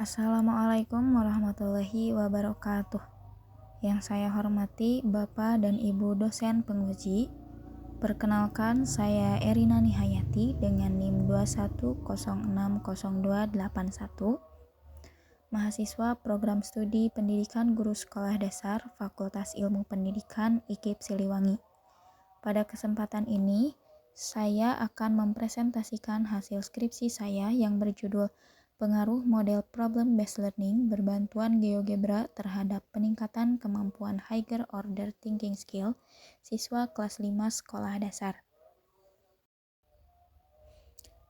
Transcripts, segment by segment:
Assalamualaikum warahmatullahi wabarakatuh. Yang saya hormati Bapak dan Ibu dosen penguji. Perkenalkan, saya Erina Nihayati dengan NIM 210602881, mahasiswa Program Studi Pendidikan Guru Sekolah Dasar Fakultas Ilmu Pendidikan IKIP Siliwangi. Pada kesempatan ini, saya akan mempresentasikan hasil skripsi saya yang berjudul Pengaruh Model Problem Based Learning berbantuan GeoGebra terhadap peningkatan kemampuan Higher Order Thinking Skill siswa kelas 5 sekolah dasar.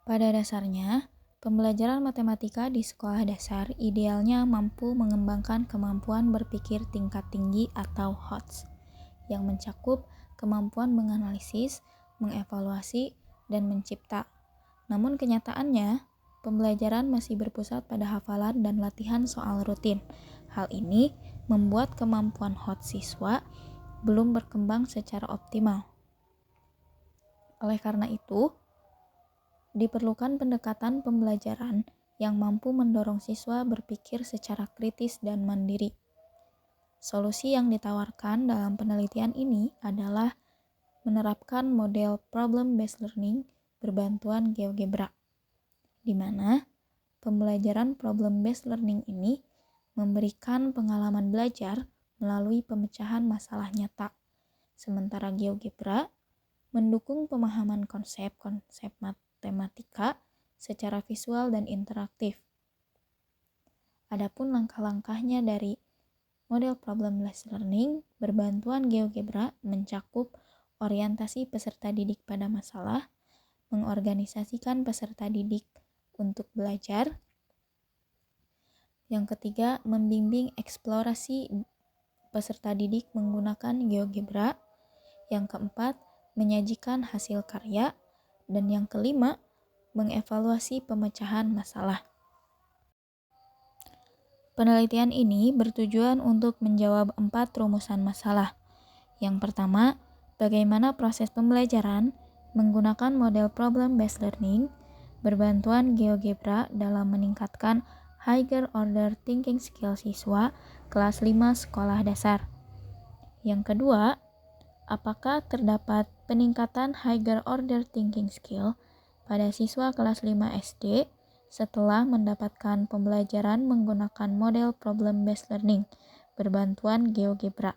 Pada dasarnya, pembelajaran matematika di sekolah dasar idealnya mampu mengembangkan kemampuan berpikir tingkat tinggi atau HOTS, yang mencakup kemampuan menganalisis, mengevaluasi, dan mencipta. Namun kenyataannya, pembelajaran masih berpusat pada hafalan dan latihan soal rutin. Hal ini membuat kemampuan HOTS siswa belum berkembang secara optimal. Oleh karena itu, diperlukan pendekatan pembelajaran yang mampu mendorong siswa berpikir secara kritis dan mandiri. Solusi yang ditawarkan dalam penelitian ini adalah menerapkan model problem-based learning berbantuan GeoGebra, di mana pembelajaran problem-based learning ini memberikan pengalaman belajar melalui pemecahan masalah nyata, sementara GeoGebra mendukung pemahaman konsep-konsep matematika secara visual dan interaktif. Adapun langkah-langkahnya dari model problem-based learning berbantuan GeoGebra mencakup orientasi peserta didik pada masalah, mengorganisasikan peserta didik untuk belajar. Yang ketiga, membimbing eksplorasi peserta didik menggunakan GeoGebra. Yang keempat, menyajikan hasil karya. Dan yang kelima, mengevaluasi pemecahan masalah. Penelitian ini bertujuan untuk menjawab 4 rumusan masalah. Yang pertama, bagaimana proses pembelajaran menggunakan model problem-based learning berbantuan GeoGebra dalam meningkatkan Higher Order Thinking Skill siswa kelas 5 sekolah dasar. Yang kedua, apakah terdapat peningkatan Higher Order Thinking Skill pada siswa kelas 5 SD setelah mendapatkan pembelajaran menggunakan model problem-based learning berbantuan GeoGebra.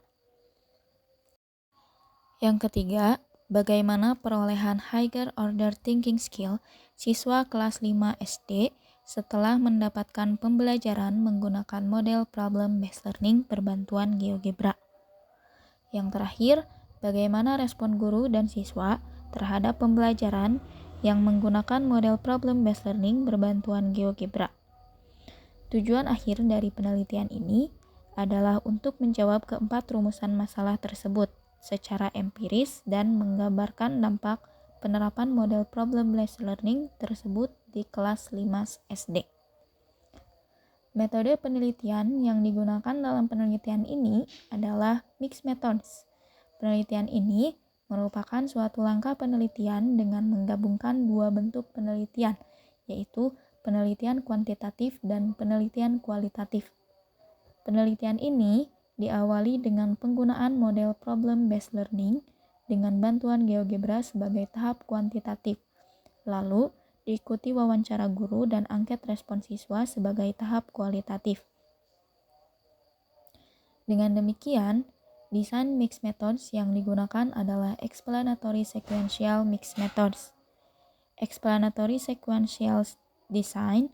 Yang ketiga, bagaimana perolehan Higher Order Thinking Skill siswa kelas 5 SD setelah mendapatkan pembelajaran menggunakan model problem-based learning berbantuan GeoGebra. Yang terakhir, bagaimana respon guru dan siswa terhadap pembelajaran yang menggunakan model problem-based learning berbantuan GeoGebra. Tujuan akhir dari penelitian ini adalah untuk menjawab keempat rumusan masalah tersebut secara empiris dan menggambarkan dampak penerapan model problem-based learning tersebut di kelas 5 SD. Metode penelitian yang digunakan dalam penelitian ini adalah mixed methods. Penelitian ini merupakan suatu langkah penelitian dengan menggabungkan dua bentuk penelitian, yaitu penelitian kuantitatif dan penelitian kualitatif. Penelitian ini diawali dengan penggunaan model problem-based learning dengan bantuan GeoGebra sebagai tahap kuantitatif, lalu diikuti wawancara guru dan angket respon siswa sebagai tahap kualitatif. Dengan demikian, desain mixed methods yang digunakan adalah explanatory sequential mixed methods. Explanatory sequential design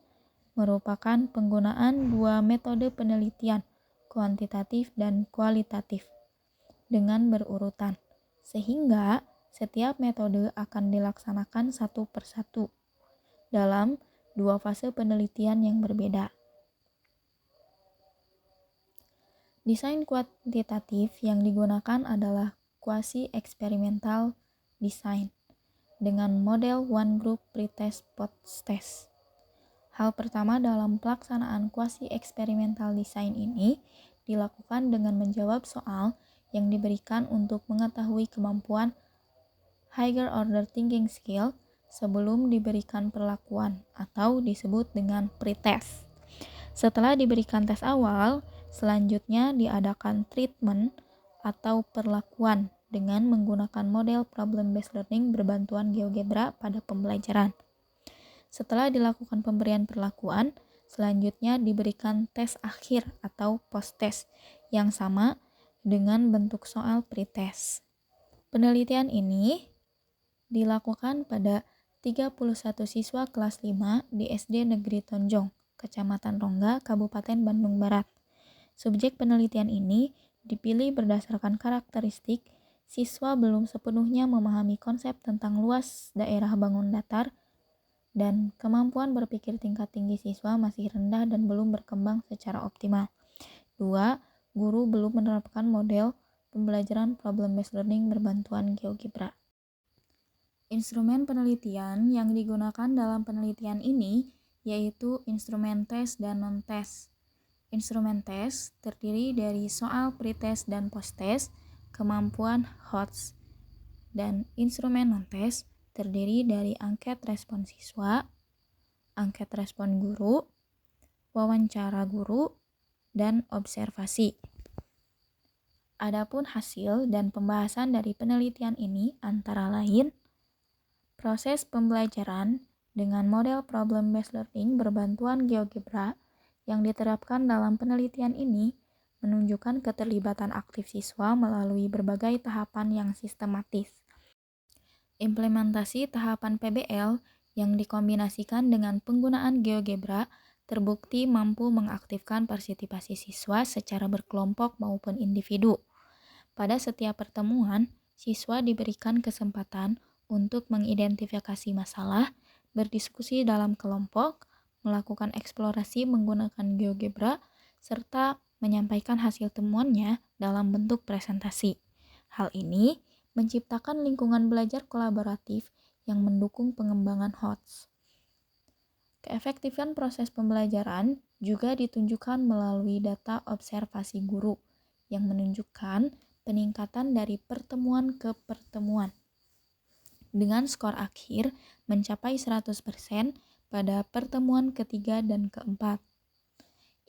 merupakan penggunaan dua metode penelitian, kuantitatif dan kualitatif, dengan berurutan, sehingga setiap metode akan dilaksanakan satu persatu dalam dua fase penelitian yang berbeda. Desain kuantitatif yang digunakan adalah quasi-experimental design dengan model one group pretest post-test. Hal pertama dalam pelaksanaan quasi-experimental design ini dilakukan dengan menjawab soal yang diberikan untuk mengetahui kemampuan Higher Order Thinking Skill sebelum diberikan perlakuan atau disebut dengan pretest. Setelah diberikan tes awal, selanjutnya diadakan treatment atau perlakuan dengan menggunakan model problem-based learning berbantuan GeoGebra pada pembelajaran. Setelah dilakukan pemberian perlakuan, selanjutnya diberikan tes akhir atau post-test yang sama dengan bentuk soal pretest. Penelitian ini dilakukan pada 31 siswa kelas 5 di SD Negeri Tonjong, Kecamatan Rongga, Kabupaten Bandung Barat. Subjek penelitian ini dipilih berdasarkan karakteristik siswa belum sepenuhnya memahami konsep tentang luas daerah bangun datar dan kemampuan berpikir tingkat tinggi siswa masih rendah dan belum berkembang secara optimal. 2. Guru belum menerapkan model pembelajaran problem-based learning berbantuan GeoGebra. Instrumen penelitian yang digunakan dalam penelitian ini yaitu instrumen tes dan non-tes. Instrumen tes terdiri dari soal pretest dan post-test, kemampuan HOTS, dan instrumen non-tes terdiri dari angket respon siswa, angket respon guru, wawancara guru, dan observasi. Adapun hasil dan pembahasan dari penelitian ini antara lain proses pembelajaran dengan model problem-based learning berbantuan GeoGebra yang diterapkan dalam penelitian ini menunjukkan keterlibatan aktif siswa melalui berbagai tahapan yang sistematis. Implementasi tahapan PBL yang dikombinasikan dengan penggunaan GeoGebra terbukti mampu mengaktifkan partisipasi siswa secara berkelompok maupun individu. Pada setiap pertemuan, siswa diberikan kesempatan untuk mengidentifikasi masalah, berdiskusi dalam kelompok, melakukan eksplorasi menggunakan GeoGebra, serta menyampaikan hasil temuannya dalam bentuk presentasi. Hal ini menciptakan lingkungan belajar kolaboratif yang mendukung pengembangan HOTS. Keefektifan proses pembelajaran juga ditunjukkan melalui data observasi guru yang menunjukkan peningkatan dari pertemuan ke pertemuan dengan skor akhir mencapai 100% pada pertemuan ketiga dan keempat.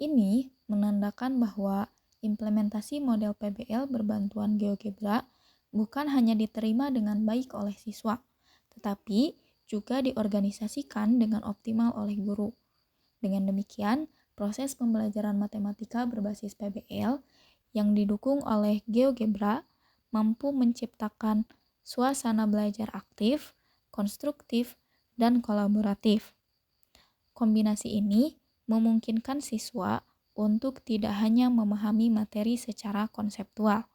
Ini menandakan bahwa implementasi model PBL berbantuan GeoGebra bukan hanya diterima dengan baik oleh siswa, tetapi juga diorganisasikan dengan optimal oleh guru. Dengan demikian, proses pembelajaran matematika berbasis PBL yang didukung oleh GeoGebra mampu menciptakan suasana belajar aktif, konstruktif, dan kolaboratif. Kombinasi ini memungkinkan siswa untuk tidak hanya memahami materi secara konseptual,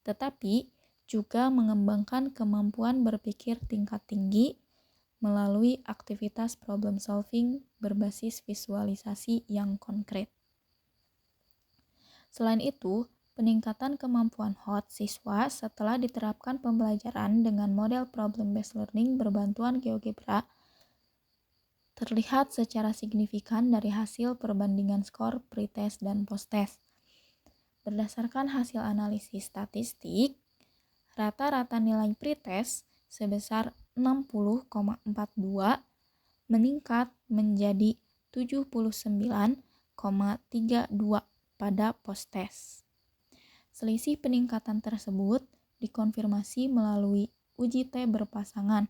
tetapi juga mengembangkan kemampuan berpikir tingkat tinggi melalui aktivitas problem solving berbasis visualisasi yang konkret. Selain itu, peningkatan kemampuan HOTS siswa setelah diterapkan pembelajaran dengan model problem-based learning berbantuan GeoGebra terlihat secara signifikan dari hasil perbandingan skor pretest dan posttest. Berdasarkan hasil analisis statistik, rata-rata nilai pretest sebesar 60,42 meningkat menjadi 79,32 pada posttest. Selisih peningkatan tersebut dikonfirmasi melalui uji T berpasangan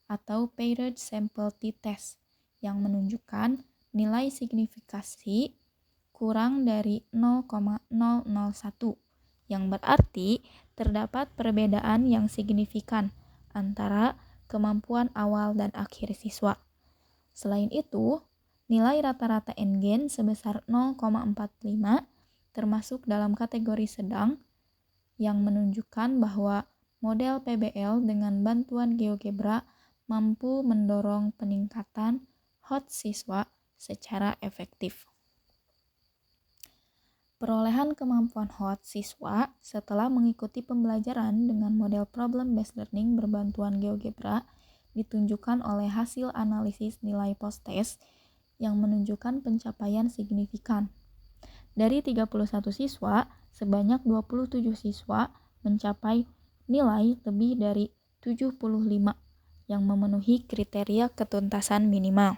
atau paired sample t-test yang menunjukkan nilai signifikasi kurang dari 0,001 yang berarti terdapat perbedaan yang signifikan antara kemampuan awal dan akhir siswa. Selain itu, nilai rata-rata N-gen sebesar 0,45 termasuk dalam kategori sedang yang menunjukkan bahwa model PBL dengan bantuan GeoGebra mampu mendorong peningkatan HOTS siswa secara efektif. Perolehan kemampuan HOTS siswa setelah mengikuti pembelajaran dengan model problem-based learning berbantuan GeoGebra ditunjukkan oleh hasil analisis nilai post-test yang menunjukkan pencapaian signifikan. Dari 31 siswa, sebanyak 27 siswa mencapai nilai lebih dari 75 yang memenuhi kriteria ketuntasan minimal.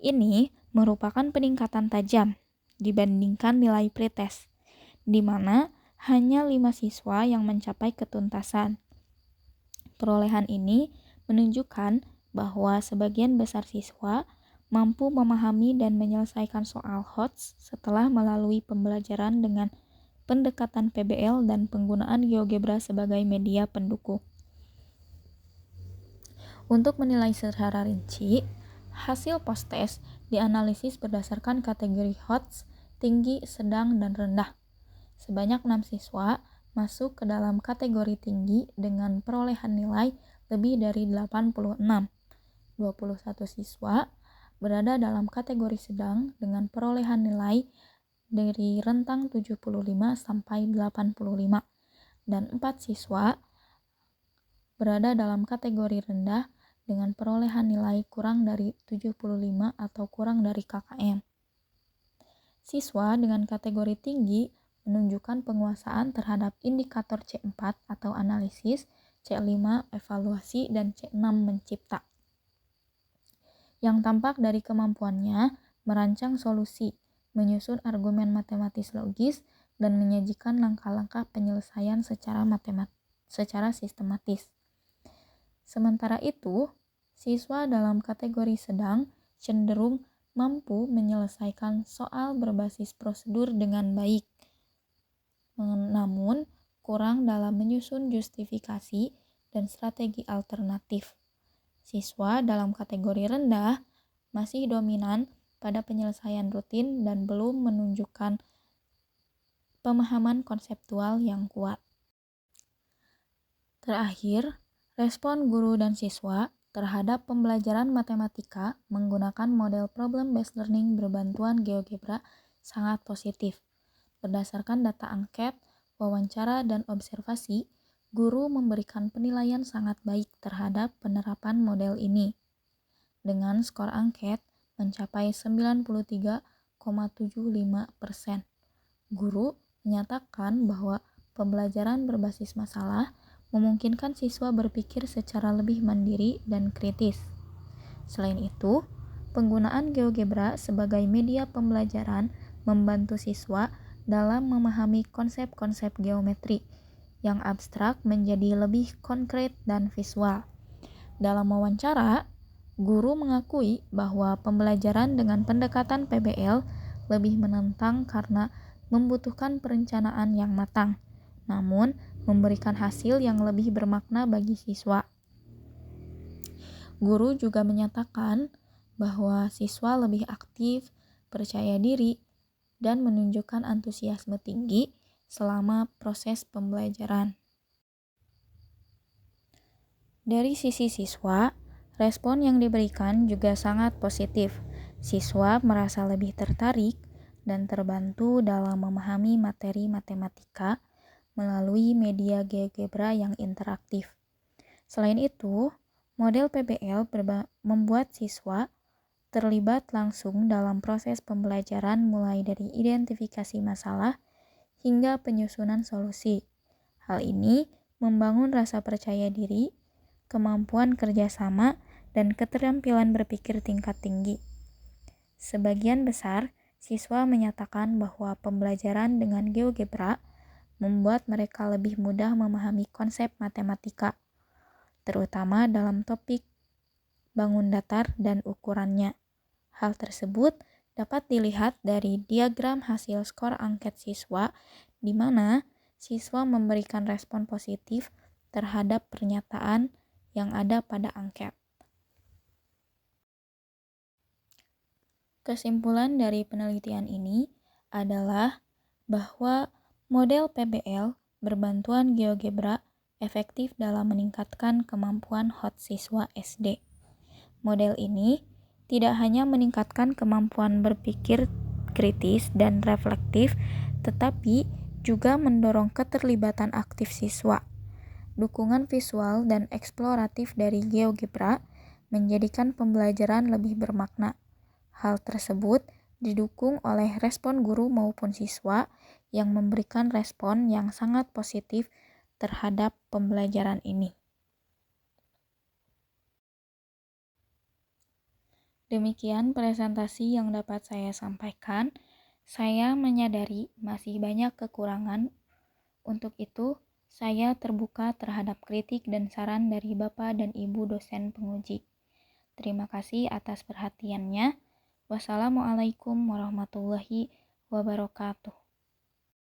Ini merupakan peningkatan tajam dibandingkan nilai pretest, di mana hanya 5 siswa yang mencapai ketuntasan. Perolehan ini menunjukkan bahwa sebagian besar siswa mampu memahami dan menyelesaikan soal HOTS setelah melalui pembelajaran dengan pendekatan PBL dan penggunaan GeoGebra sebagai media pendukung. Untuk menilai secara rinci, hasil post-test dianalisis berdasarkan kategori HOTS, tinggi, sedang, dan rendah. Sebanyak 6 siswa masuk ke dalam kategori tinggi dengan perolehan nilai lebih dari 86. 21 siswa berada dalam kategori sedang dengan perolehan nilai dari rentang 75 sampai 85 dan 4 siswa berada dalam kategori rendah dengan perolehan nilai kurang dari 75 atau kurang dari KKM. Siswa dengan kategori tinggi menunjukkan penguasaan terhadap indikator C4 atau analisis, C5 evaluasi, dan C6 mencipta. Yang tampak dari kemampuannya merancang solusi, menyusun argumen matematis logis, dan menyajikan langkah-langkah penyelesaian secara sistematis. Sementara itu, siswa dalam kategori sedang cenderung mampu menyelesaikan soal berbasis prosedur dengan baik, namun kurang dalam menyusun justifikasi dan strategi alternatif. Siswa dalam kategori rendah masih dominan pada penyelesaian rutin dan belum menunjukkan pemahaman konseptual yang kuat. Terakhir, respon guru dan siswa terhadap pembelajaran matematika menggunakan model problem-based learning berbantuan GeoGebra sangat positif. Berdasarkan data angket, wawancara, dan observasi, guru memberikan penilaian sangat baik terhadap penerapan model ini. Dengan skor angket mencapai 93,75%. Guru menyatakan bahwa pembelajaran berbasis masalah memungkinkan siswa berpikir secara lebih mandiri dan kritis. Selain itu, penggunaan GeoGebra sebagai media pembelajaran membantu siswa dalam memahami konsep-konsep geometri yang abstrak menjadi lebih konkret dan visual. Dalam wawancara, guru mengakui bahwa pembelajaran dengan pendekatan PBL lebih menantang karena membutuhkan perencanaan yang matang, namun memberikan hasil yang lebih bermakna bagi siswa. Guru juga menyatakan bahwa siswa lebih aktif, percaya diri, dan menunjukkan antusiasme tinggi selama proses pembelajaran. Dari sisi siswa, respon yang diberikan juga sangat positif. Siswa merasa lebih tertarik dan terbantu dalam memahami materi matematika melalui media GeoGebra yang interaktif. Selain itu, model PBL membuat siswa terlibat langsung dalam proses pembelajaran mulai dari identifikasi masalah hingga penyusunan solusi. Hal ini membangun rasa percaya diri, kemampuan kerjasama, dan keterampilan berpikir tingkat tinggi. Sebagian besar siswa menyatakan bahwa pembelajaran dengan GeoGebra membuat mereka lebih mudah memahami konsep matematika, terutama dalam topik bangun datar dan ukurannya. Hal tersebut dapat dilihat dari diagram hasil skor angket siswa, di mana siswa memberikan respon positif terhadap pernyataan yang ada pada angket. Kesimpulan dari penelitian ini adalah bahwa model PBL berbantuan GeoGebra efektif dalam meningkatkan kemampuan HOTS siswa SD. Model ini tidak hanya meningkatkan kemampuan berpikir kritis dan reflektif, tetapi juga mendorong keterlibatan aktif siswa. Dukungan visual dan eksploratif dari GeoGebra menjadikan pembelajaran lebih bermakna. Hal tersebut didukung oleh respon guru maupun siswa yang memberikan respon yang sangat positif terhadap pembelajaran ini. Demikian presentasi yang dapat saya sampaikan. Saya menyadari masih banyak kekurangan. Untuk itu, saya terbuka terhadap kritik dan saran dari Bapak dan Ibu dosen penguji. Terima kasih atas perhatiannya. Wassalamualaikum warahmatullahi wabarakatuh.